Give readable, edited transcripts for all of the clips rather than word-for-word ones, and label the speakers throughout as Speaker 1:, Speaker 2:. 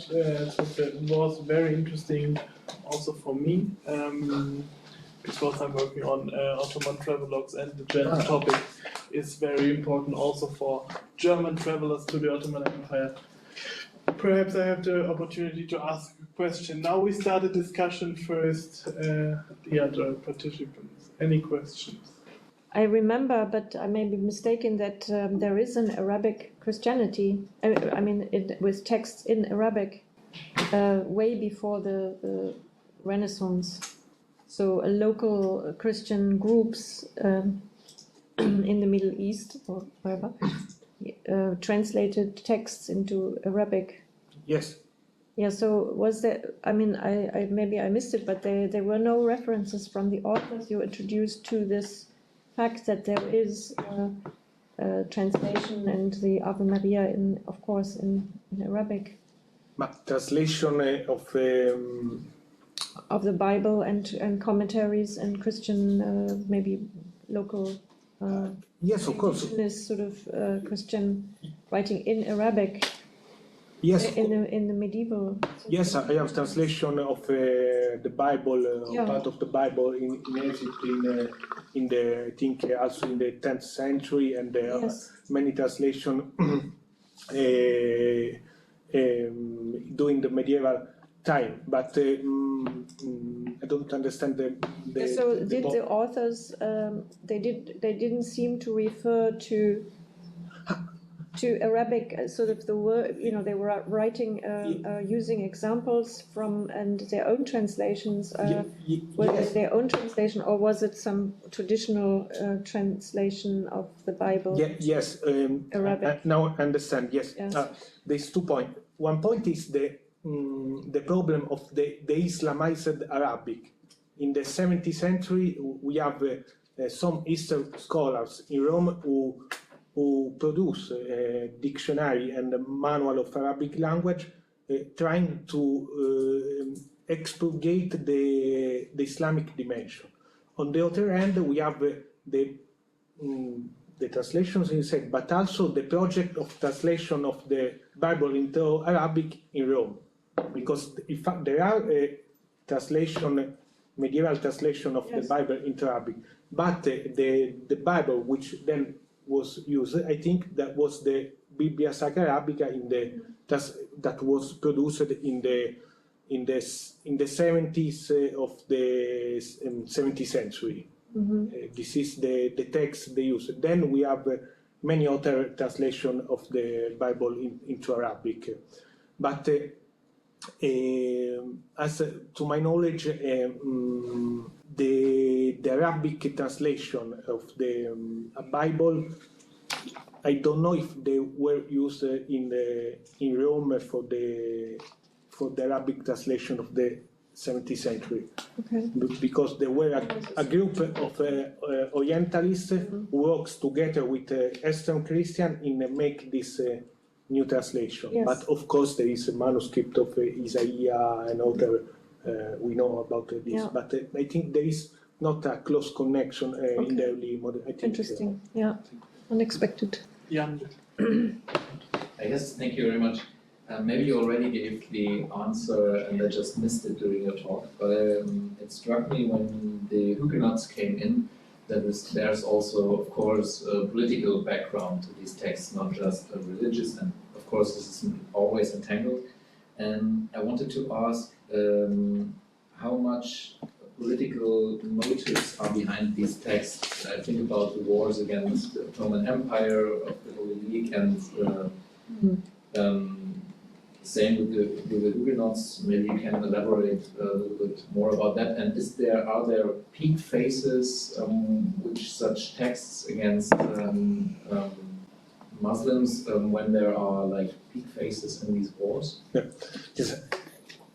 Speaker 1: much. It was very interesting also for me, because I'm working on Ottoman travelogues, and the German topic is very important also for German travelers to the Ottoman Empire. Perhaps I have the opportunity to ask a question. Now we start a discussion first, the other participants. Any questions?
Speaker 2: I remember, but I may be mistaken, that there is an Arabic Christianity, with texts in Arabic, way before the Renaissance. So local Christian groups in the Middle East or wherever translated texts into Arabic.
Speaker 3: Yes.
Speaker 2: Yeah, so was there, I maybe I missed it, but there were no references from the authors you introduced to this fact that there is a translation and the Ave Maria, in Arabic.
Speaker 3: Translation
Speaker 2: of the Bible and commentaries and Christian, maybe local.
Speaker 3: Yes, of course.
Speaker 2: This sort of Christian writing in Arabic.
Speaker 3: Yes.
Speaker 2: In the medieval.
Speaker 3: Yes, I have translation of the Bible, part of the Bible in Egypt, in the I think also in the 10th century, and many translation during the medieval time. But I don't understand the
Speaker 2: So did the authors? They didn't seem to refer to Arabic, sort of the word, they were writing, using examples from and their own translations. Was it their own translation, or was it some traditional translation of the Bible?
Speaker 3: Yes,
Speaker 2: Arabic.
Speaker 3: Now I understand. Yes, there's 2 points. One point is the problem of the Islamized Arabic. In the 17th century, we have some Eastern scholars in Rome who produce a dictionary and a manual of Arabic language, trying to expurgate the Islamic dimension. On the other hand, we have the translations inside, but also the project of translation of the Bible into Arabic in Rome, because in fact there are medieval translation of the Bible into Arabic, but the Bible which then was used, I think that was the Biblia Sacra Arabica that was produced in the 70s of the 17th century. This is the text they use. Then we have many other translations of the Bible into Arabic. But as to my knowledge, the Arabic translation of the Bible, I don't know if they were used in Rome for the Arabic translation of the 17th century.
Speaker 2: Okay.
Speaker 3: Because there were a group of Orientalists who works together with Eastern Christian in make this new translation.
Speaker 2: Yes.
Speaker 3: But of course there is a manuscript of Isaiah and other, we know about this, but I think there is not a close connection in the early modern. I think,
Speaker 2: interesting, unexpected.
Speaker 1: Yeah.
Speaker 4: Yes, thank you very much. Maybe you already gave the answer and I just missed it during your talk, but it struck me when the Huguenots came in that there's also, of course, a political background to these texts, not just a religious, and of course this is always entangled. And I wanted to ask how much political motives are behind these texts. I think about the wars against the Ottoman Empire of the Holy League and same with the Huguenots. Maybe you can elaborate a little bit more about that. And are there peak phases which such texts against Muslims when there are like peak phases in these wars?
Speaker 3: Yeah. Yes.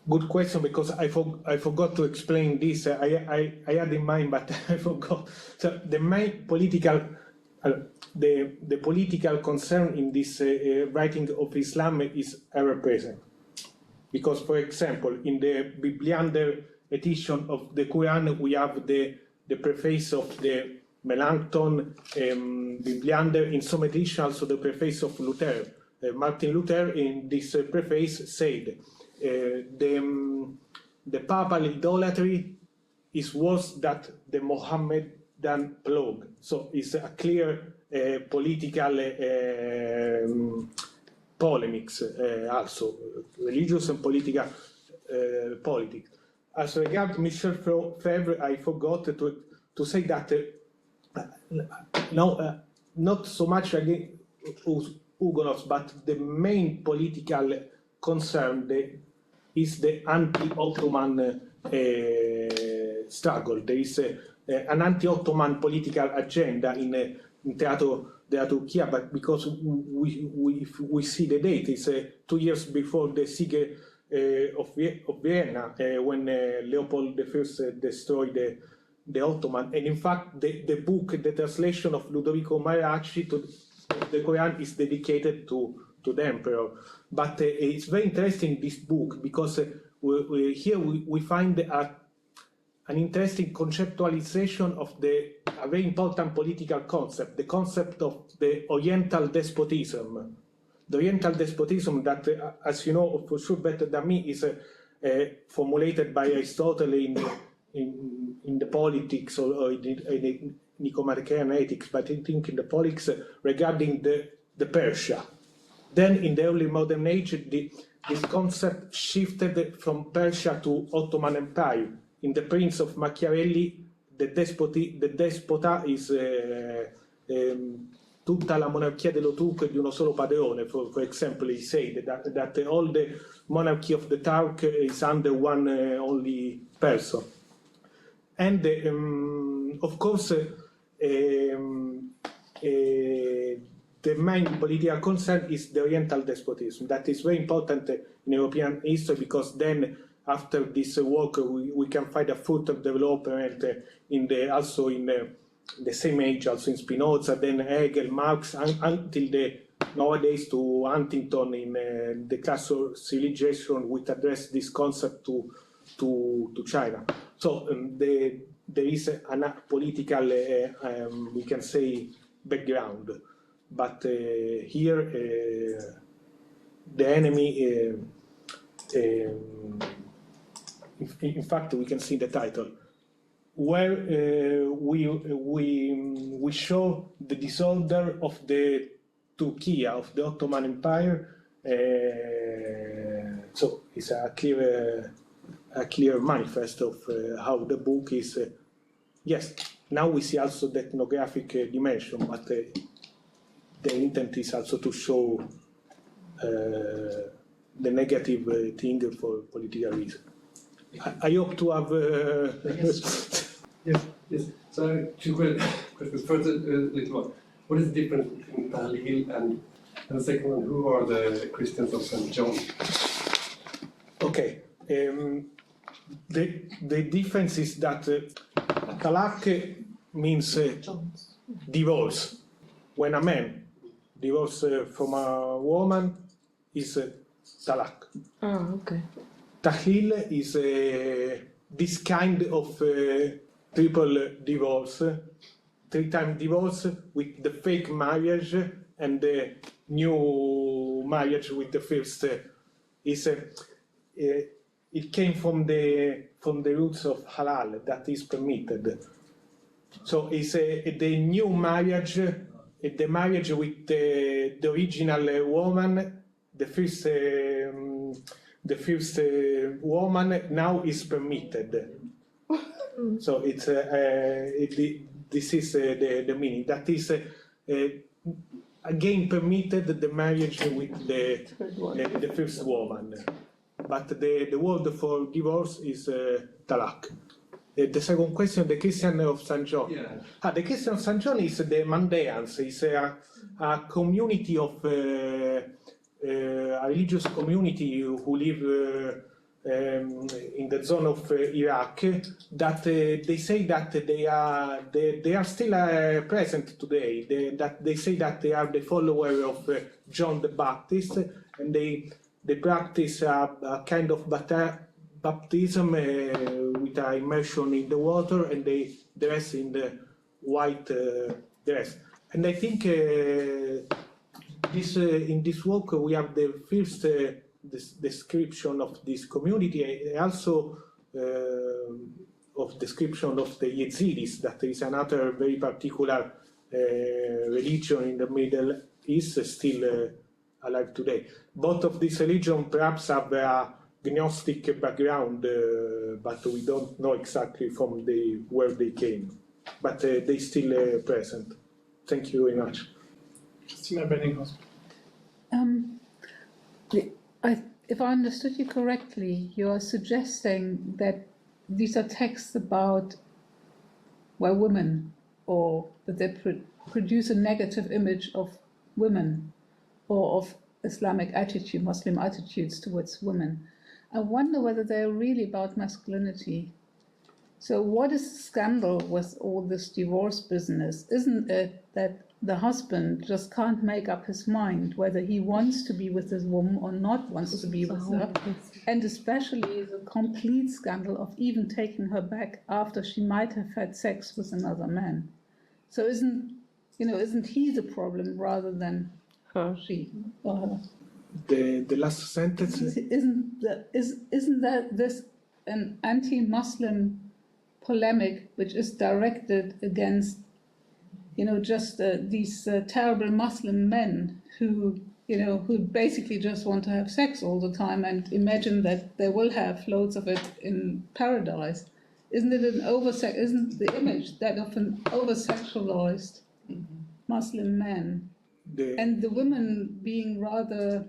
Speaker 3: Good question, because I forgot to explain this. I had in mind, but I forgot. So the main political the political concern in this writing of Islam is ever present. Because, for example, in the Bibliander edition of the Quran, we have the preface of the Melanchthon Bibliander. In some editions, also the preface of Luther Martin Luther in this preface said, the papal idolatry is worse than the Mohammedan plague. So it's a clear political polemics, also religious and political politics. As regards Michel Febvre, I forgot to say that not so much against Huguenots, but the main political concern is the anti-Ottoman struggle. There is an anti-Ottoman political agenda in Teatro della Turchia, but because we see the date, it's 2 years before the siege of Vienna, when Leopold I destroyed the Ottoman. And in fact, the book, the translation of Ludovico Maracci to the Quran is dedicated to the emperor. But it's very interesting, this book, because here we find an interesting conceptualization of a very important political concept, the concept of the Oriental despotism. The Oriental despotism that, as you know for sure better than me, is formulated by Aristotle in the politics or in the Nicomachean ethics, but I think in the politics regarding the Persia. Then in the early modern age, this concept shifted from Persia to Ottoman Empire. In the Prince of Machiavelli, the despota is tutta la monarchia dello turco di uno solo padrone. For example, he said that all the monarchy of the Turk is under one only person. And of course, the main political concern is the Oriental despotism. That is very important in European history, because then after this work we can find a further development also in the same age, also in Spinoza, then Hegel, Marx, until nowadays to Huntington in the class of civilization, which address this concept to China. So there is a political, we can say, background. But here the enemy, in fact, we can see the title, where we show the disorder of the Turkey, of the Ottoman Empire. So it's a clear manifest of how the book is. Yes, now we see also the ethnographic dimension, but the intent is also to show the negative thing for political reasons. I hope to have.
Speaker 5: Yes. So two questions. First, a little one. What is the difference between Tahlil and the second one? Who are the Christians of St. John?
Speaker 3: Okay. The difference is that talaq means divorce. When a man divorces from a woman, is talaq.
Speaker 2: Oh, okay.
Speaker 3: Tahlil is this kind of triple divorce, 3-time divorce with the fake marriage and the new marriage with the first. It came from the roots of halal, that is permitted. So it's the new marriage, the marriage with the original woman, the first woman now is permitted. So it's this is the meaning. That is again permitted the marriage with the first woman. But the word for divorce is talaq. The second question, the Christian of St. John.
Speaker 5: Yeah.
Speaker 3: The Christian of St. John is the Mandaeans. It's a community of a religious community who live in the zone of Iraq. That they say that they are still present today. That they say that they are the follower of John the Baptist, and they practice a kind of baptism with an immersion in the water, and they dress in the white dress. And I think in this work we have the first description of this community, also of description of the Yazidis, that is another very particular religion in the Middle East, still alive today. Both of these religions perhaps have a Gnostic background, but we don't know exactly from where they came. But they still present. Thank you very much.
Speaker 1: Christina Benninghaus.
Speaker 6: If I understood you correctly, you are suggesting that these are texts about women, or that they produce a negative image of women or of Islamic attitude, Muslim attitudes towards women. I wonder whether they're really about masculinity. So what is the scandal with all this divorce business? Isn't it that the husband just can't make up his mind whether he wants to be with this woman or not wants to be with her? And especially the complete scandal of even taking her back after she might have had sex with another man. So isn't he the problem rather than she or her?
Speaker 3: The last sentence.
Speaker 6: Isn't that this an anti-Muslim polemic which is directed against just these terrible Muslim men who basically just want to have sex all the time and imagine that they will have loads of it in paradise? Isn't it isn't the image that of an over-sexualized Muslim man, and the woman being rather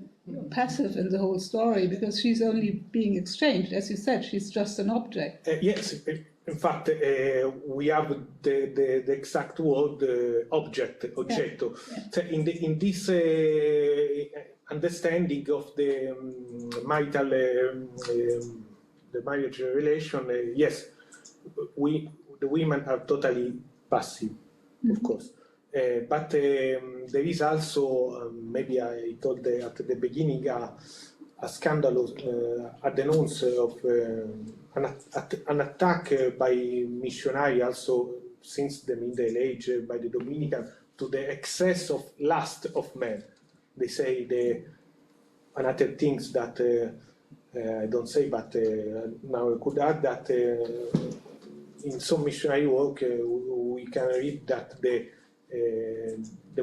Speaker 6: passive in the whole story because she's only being exchanged, as you said, she's just an object.
Speaker 3: Yes, in fact, we have the exact word object, oggetto.
Speaker 6: Yeah.
Speaker 3: So in this understanding of the marital, the marriage relation, yes, the women are totally passive, of course. But there is also, maybe I told at the beginning, a scandalous, a denounce of an attack by missionary, also since the Middle Age, by the Dominican, to the excess of lust of men. They say another things that I don't say, but now I could add that in some missionary work we can read that the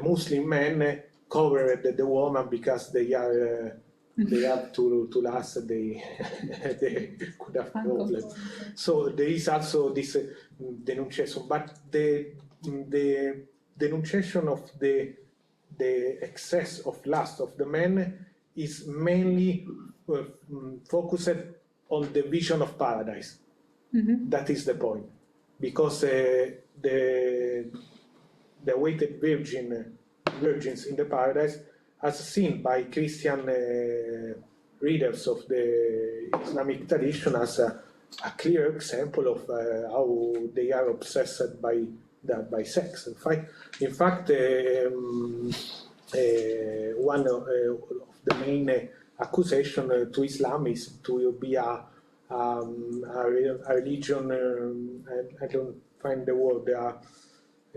Speaker 3: Muslim men covered the woman because they have to last, they could have problems. So there is also this denunciation, but the denunciation of the excess of lust of the men is mainly focused on the vision of paradise. Mm-hmm. That is the point, because the awaited virgins in the paradise, as seen by Christian readers of the Islamic tradition, as a clear example of how they are obsessed by sex. In fact, one of the main accusation to Islam is to be a religion. I don't find the word.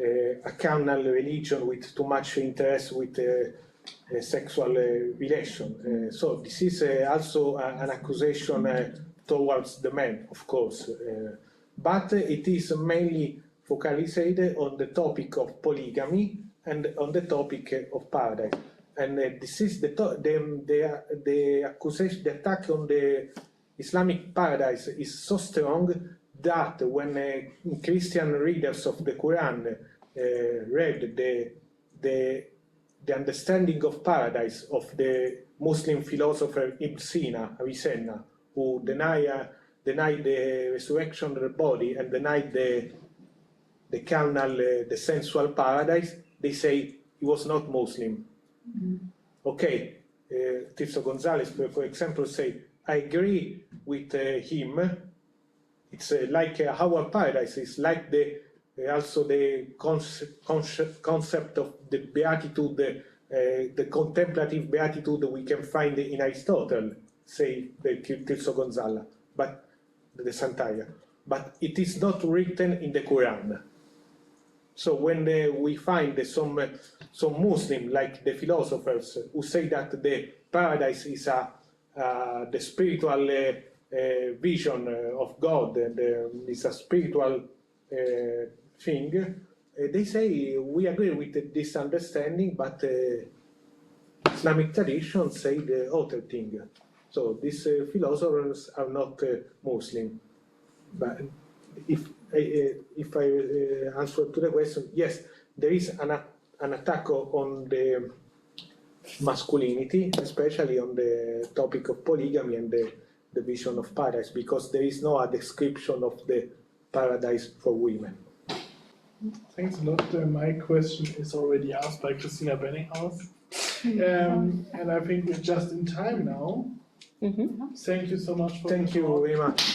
Speaker 3: A carnal religion with too much interest with sexual relation. So this is also an accusation towards the men, of course, but it is mainly focused on the topic of polygamy and on the topic of paradise. And this is the accusation, the attack on the Islamic paradise is so strong that when Christian readers of the Quran read the understanding of paradise of the Muslim philosopher Ibn Sina, Avicenna, who denied the resurrection of the body and denied the carnal, the sensual paradise, they say he was not Muslim. Mm-hmm. Okay, Tirso Gonzalez, for example, say, I agree with him. It's like our paradise is like also the concept of the beatitude, the contemplative beatitude we can find in Aristotle, say the Tirso Gonzalez, but the Sant'Aia. But it is not written in the Quran. So when we find some Muslim, like the philosophers, who say that the paradise is the spiritual vision of God, and is a spiritual thing, they say we agree with this understanding, but Islamic tradition say the other thing. So these philosophers are not Muslim. But if I answer to the question, yes, there is an attack on the masculinity, especially on the topic of polygamy and the vision of paradise, because there is no description of the paradise for women.
Speaker 1: Thanks a lot. My question is already asked by Christina Benninghaus. And I think we're just in time now.
Speaker 2: Mm-hmm.
Speaker 1: Thank you so much for
Speaker 3: Thank you very much.